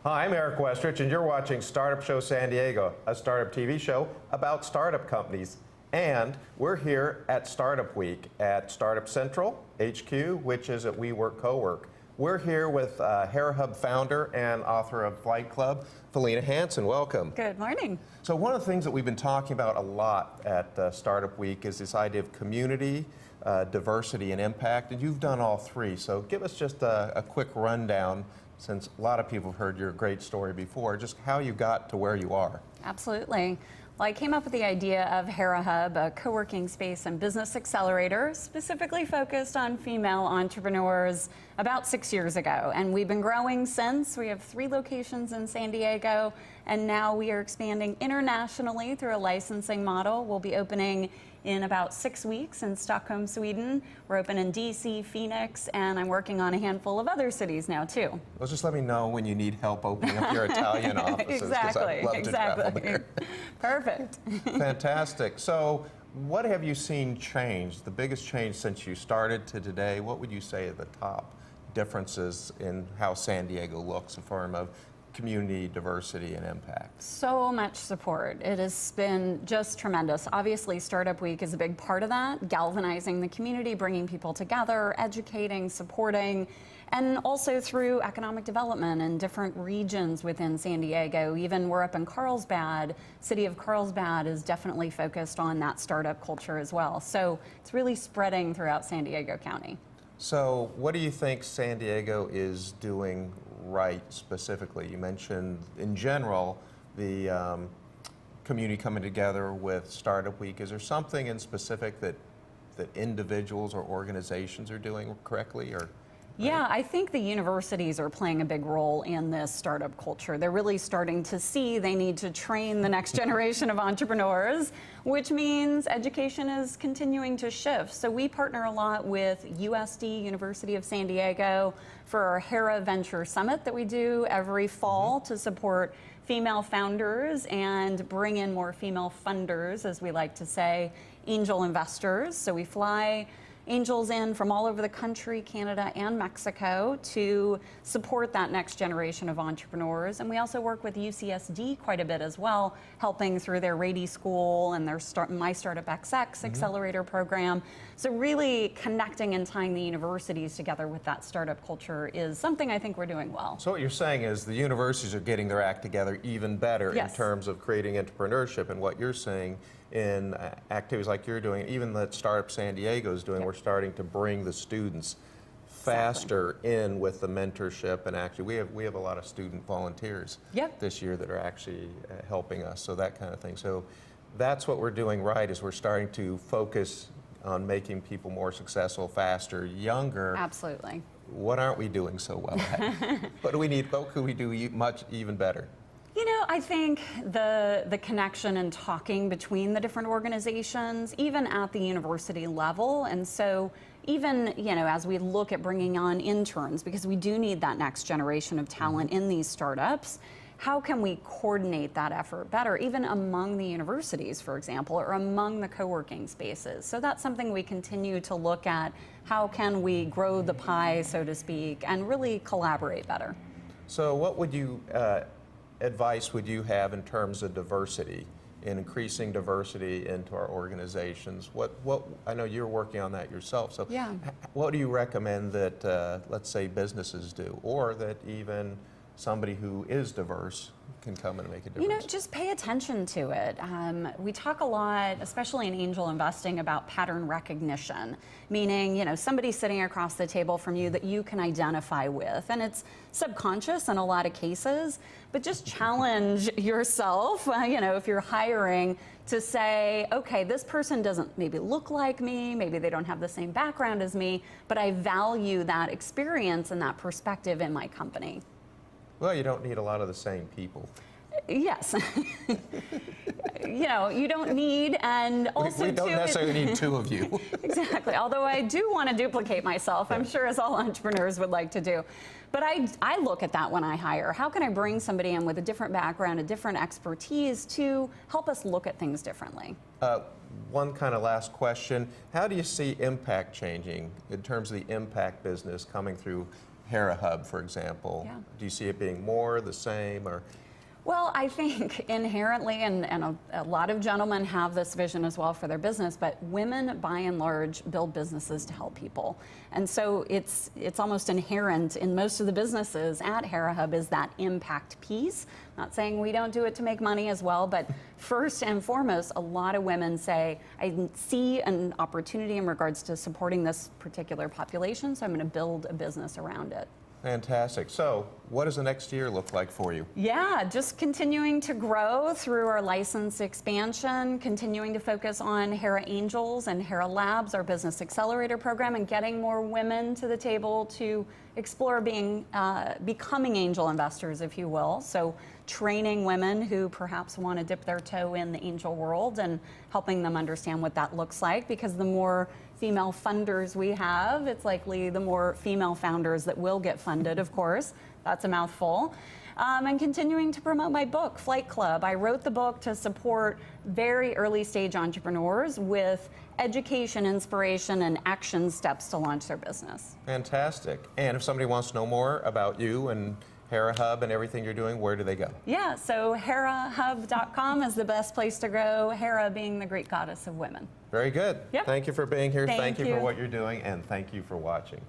Hi, I'm Eric Westreich, and you're watching Startup Show San Diego, a startup TV show about startup companies. And we're here at Startup Week at Startup Central HQ, which is at Wework Cowork. We're here with Hera Hub founder and author of Flight Club, Felena Hanson. Welcome. Good morning. So one of the things that we've been talking about a lot at Startup Week is this idea of community, diversity, and impact, and you've done all three. So give us just a quick rundown, since a lot of people have heard your great story before, just how you got to where you are. Absolutely. Well, I came up with the idea of Hera Hub, a co-working space and business accelerator specifically focused on female entrepreneurs about 6 years ago. And we've been growing since. We have 3 locations in San Diego, and now we are expanding internationally through a licensing model. We'll be opening in about 6 weeks in Stockholm, Sweden. We're open in DC, Phoenix, and I'm working on a handful of other cities now too. Well, just let me know when you need help opening up your Italian offices. Exactly, I'd love to travel there. Perfect. Fantastic. So what have you seen change, the biggest change since you started to today? What would you say are the top differences in how San Diego looks in form of community, diversity, and impact? So much support. It has been just tremendous. Obviously, Startup Week is a big part of that, galvanizing the community, bringing people together, educating, supporting, and also through economic development in different regions within San Diego. Even we're up in Carlsbad. City of Carlsbad is definitely focused on that startup culture as well. So it's really spreading throughout San Diego County. So what do you think San Diego is doing right specifically? You mentioned in general the community coming together with Startup Week. Is there something in specific that individuals or organizations are doing correctly? Or yeah, I think the universities are playing a big role in this startup culture. They're really starting to see they need to train the next generation of entrepreneurs, which means education is continuing to shift. So we partner a lot with USD, University of San Diego, for our Hera Venture Summit that we do every fall to support female founders and bring in more female funders, as we like to say, angel investors. So we fly angels in from all over the country, Canada and Mexico, to support that next generation of entrepreneurs. And we also work with UCSD quite a bit as well, helping through their Rady School and their My Startup XX accelerator program. So really connecting and tying the universities together with that startup culture is something I think we're doing well. So what you're saying is the universities are getting their act together even better in terms of creating entrepreneurship, and what you're saying in activities like you're doing, even that Startup San Diego is doing, we're starting to bring the students faster in with the mentorship, and actually we have a lot of student volunteers this year that are actually helping us, so that kind of thing. So that's what we're doing right, is we're starting to focus on making people more successful, faster, younger. Absolutely. What aren't we doing so well at? What do we need? What could we do much even better? You know, I think the connection and talking between the different organizations, even at the university level, and so even, you know, as we look at bringing on interns, because we do need that next generation of talent in these startups, how can we coordinate that effort better, even among the universities, for example, or among the co-working spaces? So that's something we continue to look at. How can we grow the pie, so to speak, and really collaborate better? So what would you advice would you have in terms of diversity, in increasing diversity into our organizations? What I know you're working on that yourself, so what do you recommend that let's say businesses do, or that even somebody who is diverse can come and make a difference? You know, just pay attention to it. We talk a lot, especially in angel investing, about pattern recognition, meaning, you know, somebody sitting across the table from you that you can identify with, and it's subconscious in a lot of cases, but just challenge yourself, you know, if you're hiring, to say, okay, this person doesn't maybe look like me, maybe they don't have the same background as me, but I value that experience and that perspective in my company. Well, you don't need a lot of the same people. Yes. You know, you don't need, and also we don't necessarily need 2 of you. Exactly. Although I do want to duplicate myself, I'm sure as all entrepreneurs would like to do. But I look at that when I hire. How can I bring somebody in with a different background, a different expertise to help us look at things differently? One kind of last question. How do you see impact changing in terms of the impact business coming through Hera Hub, for example? Yeah. Do you see it being more, the same, or? Well, I think inherently, and a lot of gentlemen have this vision as well for their business, but women, by and large, build businesses to help people. And so it's almost inherent in most of the businesses at Hera Hub is that impact piece. Not saying we don't do it to make money as well, but first and foremost, a lot of women say, I see an opportunity in regards to supporting this particular population, so I'm going to build a business around it. Fantastic. So, what does the next year look like for you? Yeah, just continuing to grow through our license expansion, continuing to focus on Hera Angels and Hera Labs, our business accelerator program, and getting more women to the table to explore becoming angel investors, if you will. So training women who perhaps want to dip their toe in the angel world and helping them understand what that looks like, because the more female funders we have, it's likely the more female founders that will get funded, of course. That's a mouthful. And continuing to promote my book, Flight Club. I wrote the book to support very early stage entrepreneurs with education, inspiration, and action steps to launch their business. Fantastic. And if somebody wants to know more about you and Hera Hub and everything you're doing, where do they go? Yeah, so herahub.com is the best place to go, Hera being the Greek goddess of women. Very good. Yep. Thank you for being here. Thank you you for what you're doing, and thank you for watching.